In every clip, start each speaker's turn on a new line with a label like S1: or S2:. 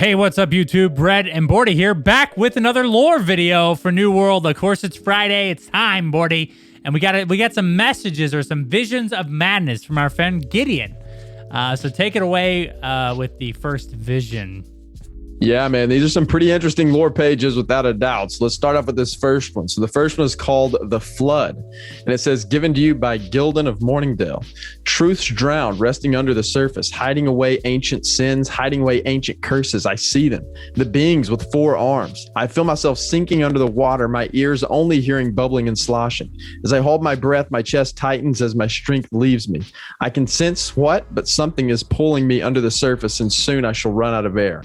S1: Hey, what's up, YouTube? Brett and Bordy here, back with another lore video for New World. Of course, it's Friday. It's time, Bordy. And we got some messages or some visions of madness from our friend Gideon. So take it away with the first vision.
S2: Yeah, man, these are some pretty interesting lore pages without a doubt. So let's start off with this first one. So the first one is called The Flood, and it says, given to you by Gildan of Morningdale. Truths drowned, resting under the surface, hiding away ancient sins, hiding away ancient curses. I see them, the beings with 4 arms. I feel myself sinking under the water, my ears only hearing bubbling and sloshing. As I hold my breath, my chest tightens as my strength leaves me. I can sense what, but something is pulling me under the surface, and soon I shall run out of air.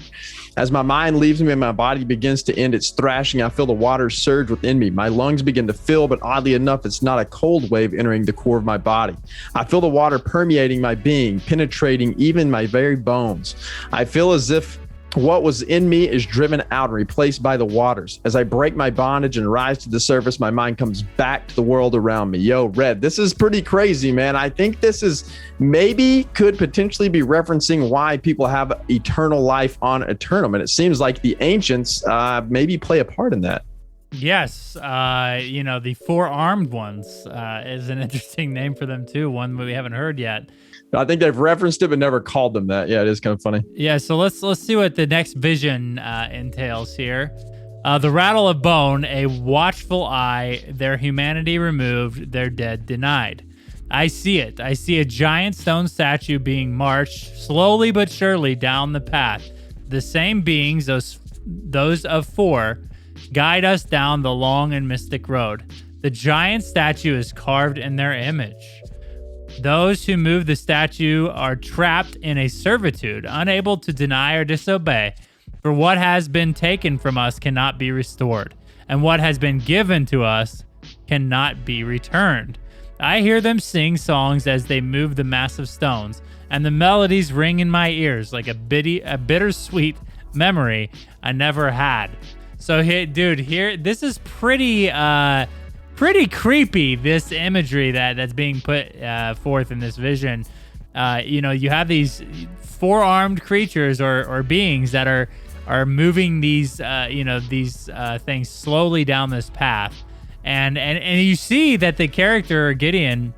S2: As my mind leaves me and my body begins to end its thrashing, I feel the water surge within me. My lungs begin to fill, but oddly enough, it's not a cold wave entering the core of my body. I feel the water permeating my being, penetrating even my very bones. I feel as if what was in me is driven out and replaced by the waters. As I break my bondage and rise to the surface, my mind comes back to the world around me. Yo, Red, this is pretty crazy, man. I think this is could potentially be referencing why people have eternal life on Aeternum. And it seems like the ancients maybe play a part in that.
S1: Yes, the 4-armed ones is an interesting name for them too, one we haven't heard yet.
S2: I think they've referenced it but never called them that. Yeah, it is kind of funny.
S1: Yeah, so let's see what the next vision entails here. The rattle of bone, a watchful eye, their humanity removed, their dead denied. I see it. I see a giant stone statue being marched slowly but surely down the path. The same beings, those of 4, guide us down the long and mystic road. The giant statue is carved in their image. Those who move the statue are trapped in a servitude, unable to deny or disobey. For what has been taken from us cannot be restored, and what has been given to us cannot be returned. I hear them sing songs as they move the massive stones, and the melodies ring in my ears like a bittersweet memory I never had. So, here, this is pretty creepy, this imagery that's being put forth in this vision. You have these 4-armed creatures or beings that are moving these things slowly down this path, and you see that the character Gideon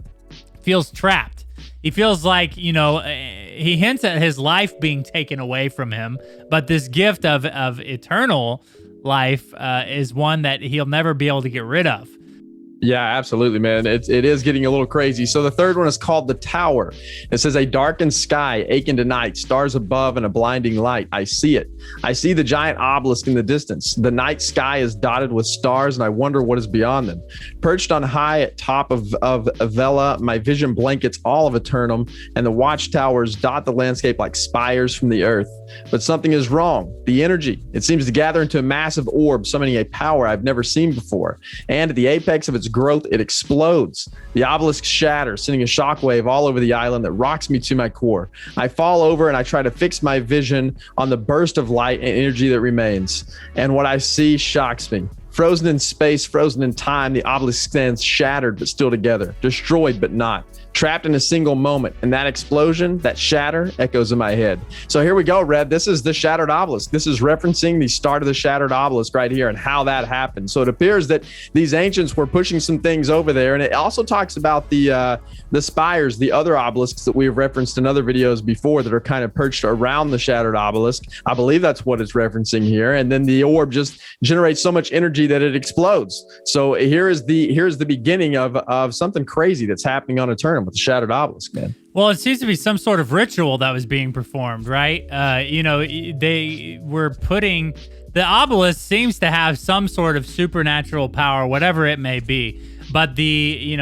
S1: feels trapped. He feels like, he hints at his life being taken away from him, but this gift of eternal life is one that he'll never be able to get rid of.
S2: Yeah, absolutely, man. It is getting a little crazy. So the third one is called The Tower. It says, a darkened sky, akin to night, stars above and a blinding light. I see it. I see the giant obelisk in the distance. The night sky is dotted with stars, and I wonder what is beyond them. Perched on high at top of Vela, my vision blankets all of Aeternum, and the watchtowers dot the landscape like spires from the earth. But something is wrong. The energy, it seems to gather into a massive orb, summoning a power I've never seen before. And at the apex of its growth, it explodes. The obelisk shatters, sending a shockwave all over the island that rocks me to my core. I fall over and I try to fix my vision on the burst of light and energy that remains. And what I see shocks me. Frozen in space, frozen in time, the obelisk stands shattered but still together, destroyed but not, trapped in a single moment. And that explosion, that shatter, echoes in my head. So here we go, Red. This is the Shattered Obelisk. This is referencing the start of the Shattered Obelisk right here and how that happened. So it appears that these ancients were pushing some things over there. And it also talks about the spires, the other obelisks that we've referenced in other videos before that are kind of perched around the Shattered Obelisk. I believe that's what it's referencing here. And then the orb just generates so much energy that it explodes. So here's the beginning of something crazy that's happening on Aeternum with the Shattered Obelisk, man.
S1: Well, it seems to be some sort of ritual that was being performed, right? They were putting the obelisk seems to have some sort of supernatural power, whatever it may be. But the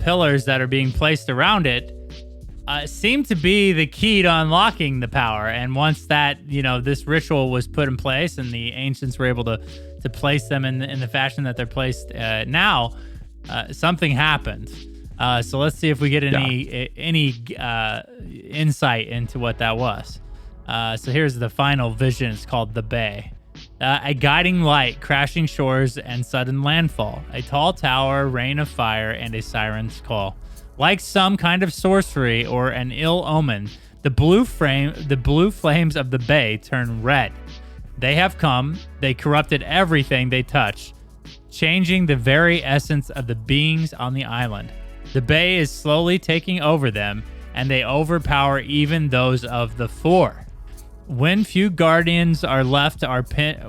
S1: pillars that are being placed around it seem to be the key to unlocking the power. And once that, this ritual was put in place and the ancients were able to place them in the fashion that they're placed now, something happened. So let's see if we get any insight into what that was. So here's the final vision. It's called The Bay. A guiding light, crashing shores, and sudden landfall. A tall tower, rain of fire, and a siren's call. Like some kind of sorcery or an ill omen, The blue flames of the bay turn red. They have come. They corrupted everything they touch, changing the very essence of the beings on the island. The bay is slowly taking over them, and they overpower even those of the four. What few guardians are left are pinned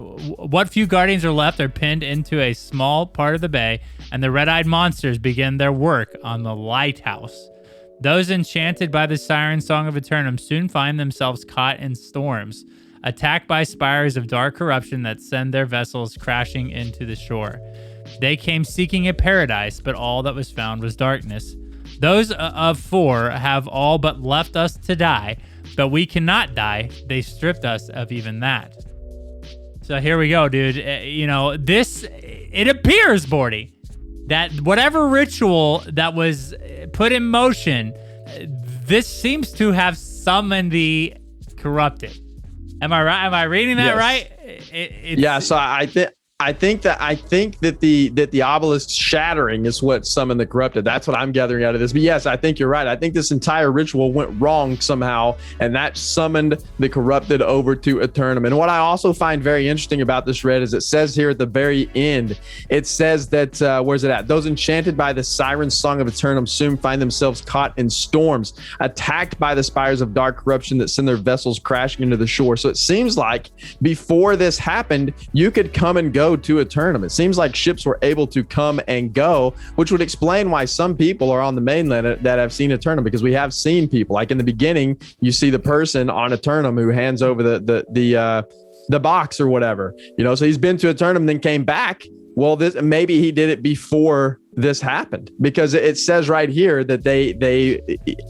S1: into a small part of the bay, and the red-eyed monsters begin their work on the lighthouse. Those enchanted by the siren song of Aeternum soon find themselves caught in storms, attacked by spires of dark corruption that send their vessels crashing into the shore. They came seeking a paradise, but all that was found was darkness. Those of four have all but left us to die, but we cannot die. They stripped us of even that. So here we go, dude. It appears, Bordy, that whatever ritual that was put in motion, this seems to have summoned the corrupted. Am I right? Am I reading that right?
S2: Yeah. So I think that the obelisk shattering is what summoned the corrupted. That's what I'm gathering out of this. But yes, I think you're right. I think this entire ritual went wrong somehow, and that summoned the corrupted over to Aeternum. And what I also find very interesting about this, Red, is it says here at the very end, it says that, where's it at? Those enchanted by the siren song of Aeternum soon find themselves caught in storms, attacked by the spires of dark corruption that send their vessels crashing into the shore. So it seems like before this happened, you could come and go to Aeternum. It seems like ships were able to come and go, which would explain why some people are on the mainland that have seen Aeternum, because we have seen people. Like in the beginning, you see the person on Aeternum who hands over the box or whatever, so he's been to Aeternum, then came back. Well, maybe he did it before this happened, because it says right here that they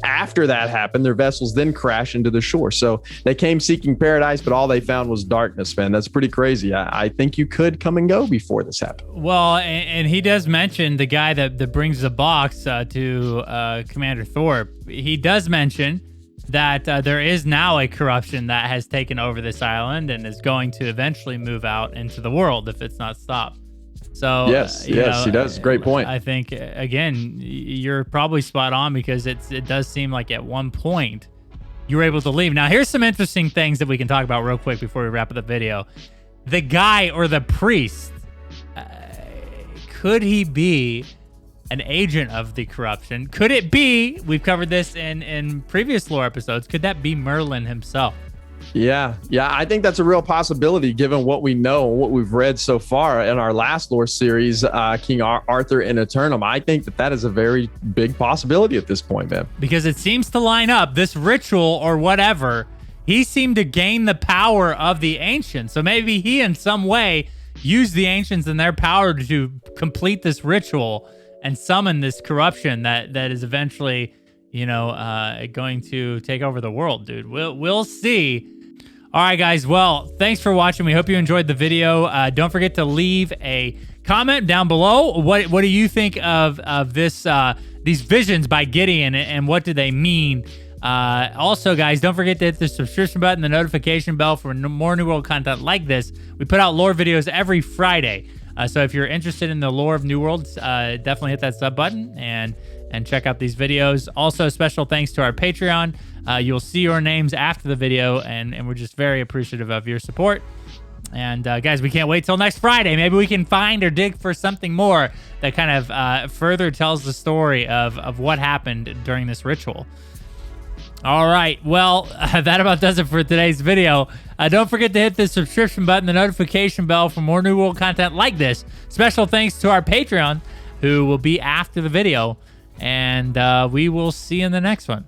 S2: after that happened, their vessels then crash into the shore. So they came seeking paradise, but all they found was darkness, man. That's pretty crazy. I think you could come and go before this happened.
S1: Well, and he does mention the guy that brings the box to Commander Thorpe. He does mention that there is now a corruption that has taken over this island and is going to eventually move out into the world if it's not stopped. So
S2: yes, he does. Great point.
S1: I think again, you're probably spot on, because it does seem like at one point you were able to leave. Now, here's some interesting things that we can talk about real quick before we wrap up the video. The guy or the priest, could he be an agent of the corruption? Could it be? We've covered this in previous lore episodes. Could that be Merlin himself?
S2: Yeah, I think that's a real possibility given what we know, what we've read so far in our last lore series, King Arthur and Aeternum. I think that is a very big possibility at this point, man.
S1: Because it seems to line up, this ritual or whatever, he seemed to gain the power of the ancients. So maybe he in some way used the ancients and their power to complete this ritual and summon this corruption that is eventually, going to take over the world, dude. We'll see. All right, guys. Well, thanks for watching. We hope you enjoyed the video. Don't forget to leave a comment down below. What do you think of this these visions by Gideon, and what do they mean? Also, guys, don't forget to hit the subscription button, the notification bell for more New World content like this. We put out lore videos every Friday. So if you're interested in the lore of New Worlds, definitely hit that sub button and check out these videos. Also, special thanks to our Patreon. You'll see your names after the video, and we're just very appreciative of your support. And guys, we can't wait till next Friday. Maybe we can find or dig for something more that kind of further tells the story of what happened during this ritual. All right, well, that about does it for today's video. Don't forget to hit the subscription button, the notification bell for more New World content like this. Special thanks to our Patreon, who will be after the video. And we will see you in the next one.